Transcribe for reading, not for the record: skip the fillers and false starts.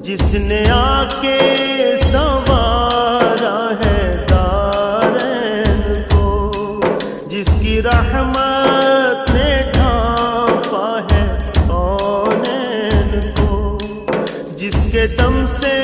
جس نے آ کے سنوارا ہے دارین کو، جس کی رحمت نے ڈھانپا ہے کونین کو، جس کے دم سے